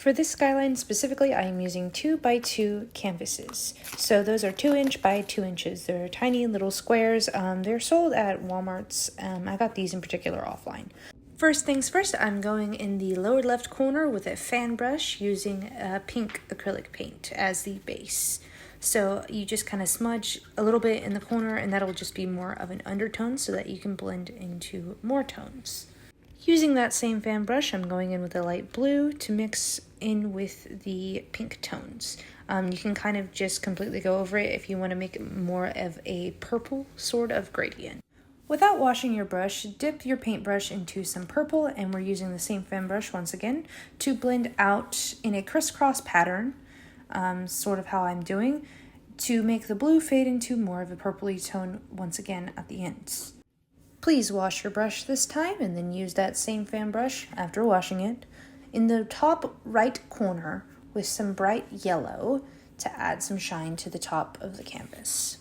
For this Skyline specifically, I am using 2x2 canvases. So those are 2" by 2 inches. They're tiny little squares. They're sold at Walmart's. I got these in particular offline. First things first, I'm going in the lower left corner with a fan brush using pink acrylic paint as the base. So you just kind of smudge a little bit in the corner, and that'll just be more of an undertone so that you can blend into more tones. Using that same fan brush, I'm going in with a light blue to mix in with the pink tones. You can kind of just completely go over it if you want to make it more of a purple sort of gradient. Without washing your brush, dip your paintbrush into some purple, and we're using the same fan brush once again to blend out in a crisscross pattern, sort of how I'm doing, to make the blue fade into more of a purpley tone once again at the ends. Please wash your brush this time and then use that same fan brush after washing it in the top right corner with some bright yellow to add some shine to the top of the canvas.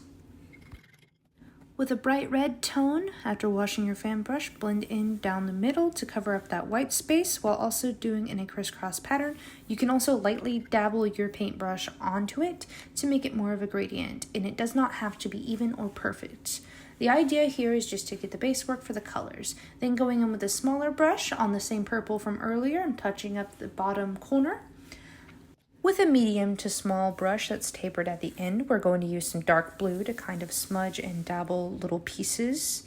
With a bright red tone, after washing your fan brush, blend in down the middle to cover up that white space while also doing in a crisscross pattern. You can also lightly dabble your paintbrush onto it to make it more of a gradient, and it does not have to be even or perfect. The idea here is just to get the base work for the colors. Then going in with a smaller brush on the same purple from earlier and touching up the bottom corner. With a medium to small brush that's tapered at the end, we're going to use some dark blue to kind of smudge and dabble little pieces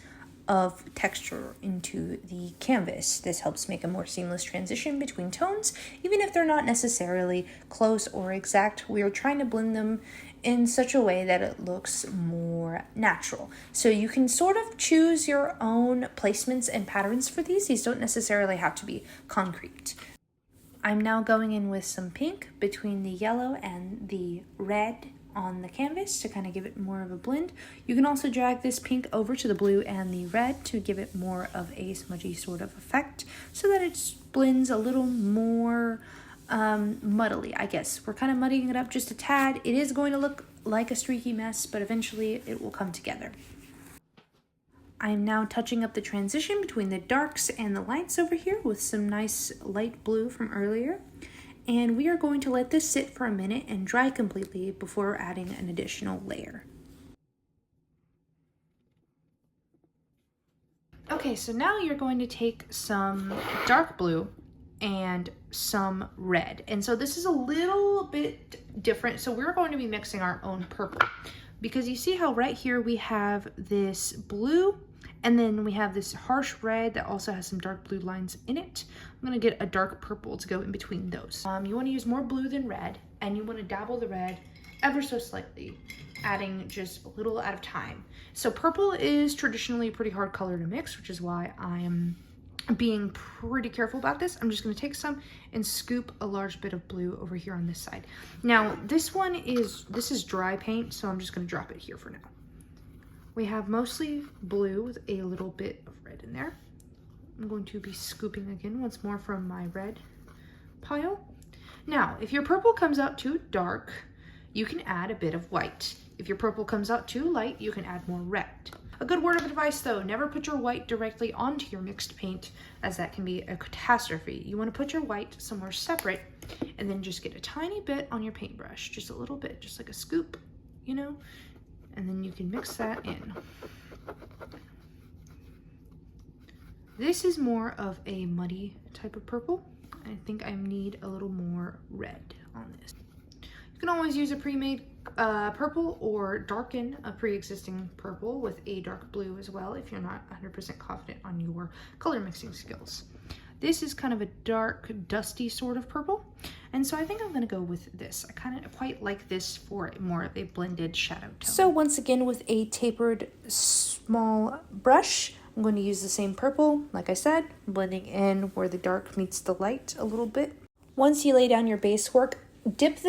of texture into the canvas. This helps make a more seamless transition between tones, even if they're not necessarily close or exact. We are trying to blend them in such a way that it looks more natural. So you can sort of choose your own placements and patterns for these. These don't necessarily have to be concrete. I'm now going in with some pink between the yellow and the red on the canvas to kind of give it more of a blend. You can also drag this pink over to the blue and the red to give it more of a smudgy sort of effect so that it blends a little more muddily, I guess. We're kind of muddying it up just a tad. It is going to look like a streaky mess, but eventually it will come together. I am now touching up the transition between the darks and the lights over here with some nice light blue from earlier. And we are going to let this sit for a minute and dry completely before adding an additional layer. Okay, so now you're going to take some dark blue and some red. And so this is a little bit different. So we're going to be mixing our own purple, because you see how right here we have this blue and then we have this harsh red that also has some dark blue lines in it. I'm gonna get a dark purple to go in between those. You wanna use more blue than red, and you wanna dabble the red ever so slightly, adding just a little at a time. So purple is traditionally a pretty hard color to mix, which is why I am being pretty careful about this. I'm just going to take some and scoop a large bit of blue over here on this side. Now this is dry paint, so I'm just going to drop it here for now. We have mostly blue with a little bit of red in there. I'm going to be scooping again once more from my red pile. Now if your purple comes out too dark, you can add a bit of white. If your purple comes out too light, you can add more red. A good word of advice though, never put your white directly onto your mixed paint, as that can be a catastrophe. You want to put your white somewhere separate and then just get a tiny bit on your paintbrush, just a little bit, just like a scoop, you know, and then you can mix that in. This is more of a muddy type of purple. I think I need a little more red on this. You can always use a pre-made purple or darken a pre-existing purple with a dark blue as well if you're not 100% confident on your color mixing skills. This is kind of a dark, dusty sort of purple, and so I think I'm going to go with this. I kind of quite like this for more of a blended shadow tone. So once again, with a tapered small brush, I'm going to use the same purple, like I said, blending in where the dark meets the light a little bit. Once you lay down your base work, dip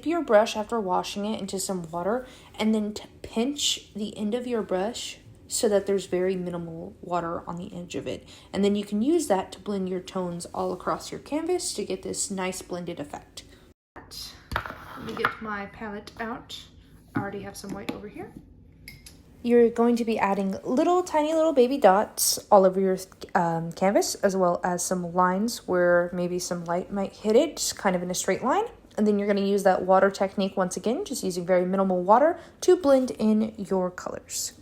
your brush after washing it into some water, and then pinch the end of your brush so that there's very minimal water on the edge of it. And then you can use that to blend your tones all across your canvas to get this nice blended effect. Let me get my palette out. I already have some white over here. You're going to be adding tiny little baby dots all over your canvas, as well as some lines where maybe some light might hit it, just kind of in a straight line. And then you're going to use that water technique once again, just using very minimal water to blend in your colors.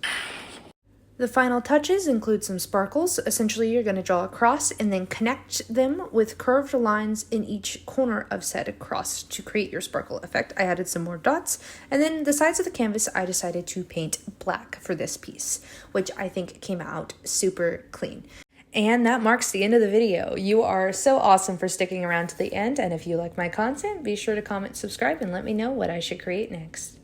The final touches include some sparkles. Essentially, you're going to draw a cross and then connect them with curved lines in each corner of said cross to create your sparkle effect. I added some more dots, and then the sides of the canvas, I decided to paint black for this piece, which I think came out super clean. And that marks the end of the video. You are so awesome for sticking around to the end, and if you like my content, be sure to comment, subscribe, and let me know what I should create next.